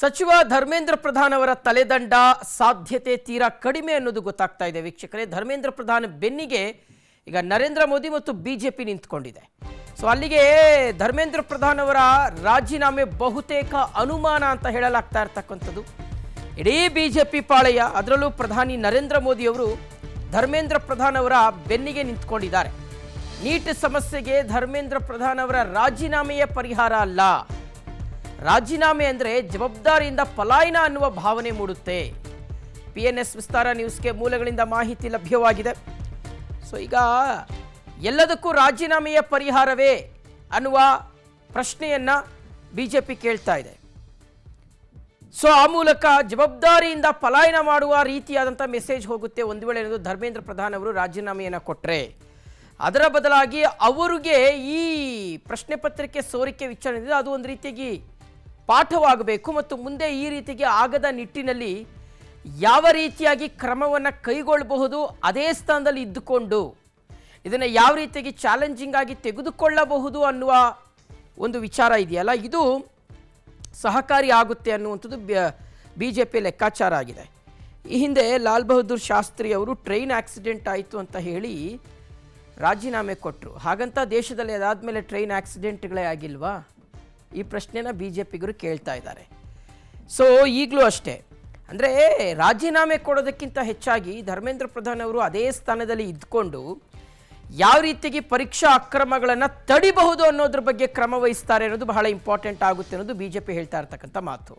ಸಚಿವ ಧರ್ಮೇಂದ್ರ ಪ್ರಧಾನ್ ಅವರ ತಲೆದಂಡ ಸಾಧ್ಯತೆ ತೀರಾ ಕಡಿಮೆ ಅನ್ನೋದು ಗೊತ್ತಾಗ್ತಾ ಇದೆ ವೀಕ್ಷಕರೇ. ಧರ್ಮೇಂದ್ರ ಪ್ರಧಾನ್ ಬೆನ್ನಿಗೆ ಈಗ ನರೇಂದ್ರ ಮೋದಿ ಮತ್ತು ಬಿಜೆಪಿ ನಿಂತ್ಕೊಂಡಿದೆ. ಸೊ ಅಲ್ಲಿಗೆ ಧರ್ಮೇಂದ್ರ ಪ್ರಧಾನ್ ಅವರ ರಾಜೀನಾಮೆ ಬಹುತೇಕ ಅನುಮಾನ ಅಂತ ಹೇಳಲಾಗ್ತಾ ಇರತಕ್ಕಂಥದ್ದು. ಇಡೀ ಬಿಜೆಪಿ ಪಾಳೆಯ, ಅದರಲ್ಲೂ ಪ್ರಧಾನಿ ನರೇಂದ್ರ ಮೋದಿ ಅವರು ಧರ್ಮೇಂದ್ರ ಪ್ರಧಾನ್ ಅವರ ಬೆನ್ನಿಗೆ ನಿಂತ್ಕೊಂಡಿದ್ದಾರೆ. ನೀಟ್ ಸಮಸ್ಯೆಗೆ ಧರ್ಮೇಂದ್ರ ಪ್ರಧಾನ್ ಅವರ ರಾಜೀನಾಮೆಯೇ ಪರಿಹಾರ ಅಲ್ಲ. ರಾಜೀನಾಮೆ ಅಂದರೆ ಜವಾಬ್ದಾರಿಯಿಂದ ಪಲಾಯನ ಅನ್ನುವ ಭಾವನೆ ಮೂಡುತ್ತೆ. PNS ವಿಸ್ತಾರ ನ್ಯೂಸ್ಗೆ ಮೂಲಗಳಿಂದ ಮಾಹಿತಿ ಲಭ್ಯವಾಗಿದೆ. ಸೊ ಈಗ ಎಲ್ಲದಕ್ಕೂ ರಾಜೀನಾಮೆಯ ಪರಿಹಾರವೇ ಅನ್ನುವ ಪ್ರಶ್ನೆಯನ್ನ ಬಿಜೆಪಿ ಕೇಳ್ತಾ ಇದೆ. ಸೊ ಆ ಮೂಲಕ ಜವಾಬ್ದಾರಿಯಿಂದ ಪಲಾಯನ ಮಾಡುವ ರೀತಿಯಾದಂಥ ಮೆಸೇಜ್ ಹೋಗುತ್ತೆ. ಒಂದು ವೇಳೆ ಏನಾದರೂ ಧರ್ಮೇಂದ್ರ ಪ್ರಧಾನ್ ಅವರು ರಾಜೀನಾಮೆಯನ್ನು ಕೊಟ್ಟರೆ, ಅದರ ಬದಲಾಗಿ ಅವರಿಗೆ ಈ ಪ್ರಶ್ನೆ ಪತ್ರಿಕೆ ಸೋರಿಕೆ ವಿಚಾರಣೆ ಅದು ಒಂದು ರೀತಿಯಾಗಿ ಪಾಠವಾಗಬೇಕು ಮತ್ತು ಮುಂದೆ ಈ ರೀತಿಗೆ ಆಗದ ನಿಟ್ಟಿನಲ್ಲಿ ಯಾವ ರೀತಿಯಾಗಿ ಕ್ರಮವನ್ನು ಕೈಗೊಳ್ಳಬಹುದು, ಅದೇ ಸ್ಥಾನದಲ್ಲಿ ಇದ್ದುಕೊಂಡು ಇದನ್ನು ಯಾವ ರೀತಿಯಾಗಿ ಚಾಲೆಂಜಿಂಗ್ ಆಗಿ ತೆಗೆದುಕೊಳ್ಳಬಹುದು ಅನ್ನುವ ಒಂದು ವಿಚಾರ ಇದೆಯಲ್ಲ, ಇದು ಸಹಕಾರಿ ಆಗುತ್ತೆ ಅನ್ನುವಂಥದ್ದು ಬಿಜೆಪಿ ಲೆಕ್ಕಾಚಾರ ಆಗಿದೆ. ಈ ಹಿಂದೆ ಲಾಲ್ ಬಹದ್ದೂರ್ ಶಾಸ್ತ್ರಿ ಅವರು ಟ್ರೈನ್ ಆಕ್ಸಿಡೆಂಟ್ ಆಯಿತು ಅಂತ ಹೇಳಿ ರಾಜೀನಾಮೆ ಕೊಟ್ಟರು. ಹಾಗಂತ ದೇಶದಲ್ಲಿ ಅದಾದಮೇಲೆ ಟ್ರೈನ್ ಆಕ್ಸಿಡೆಂಟ್ಗಳೇ ಆಗಿಲ್ವಾ? ಈ ಪ್ರಶ್ನೆನ ಬಿಜೆಪಿಗರು ಕೇಳ್ತಾ ಇದ್ದಾರೆ. ಸೊ ಈಗಲೂ ಅಷ್ಟೇ, ಅಂದರೆ ರಾಜೀನಾಮೆ ಕೊಡೋದಕ್ಕಿಂತ ಹೆಚ್ಚಾಗಿ ಧರ್ಮೇಂದ್ರ ಪ್ರಧಾನ್ ಅವರು ಅದೇ ಸ್ಥಾನದಲ್ಲಿ ಇದ್ಕೊಂಡು ಯಾವ ರೀತಿಯಾಗಿ ಪರೀಕ್ಷಾ ಅಕ್ರಮಗಳನ್ನು ತಡಿಬಹುದು ಅನ್ನೋದ್ರ ಬಗ್ಗೆ ಕ್ರಮ ವಹಿಸ್ತಾರೆ ಅನ್ನೋದು ಬಹಳ ಇಂಪಾರ್ಟೆಂಟ್ ಆಗುತ್ತೆ ಅನ್ನೋದು ಬಿಜೆಪಿ ಹೇಳ್ತಾ ಇರ್ತಕ್ಕಂಥ ಮಾತು.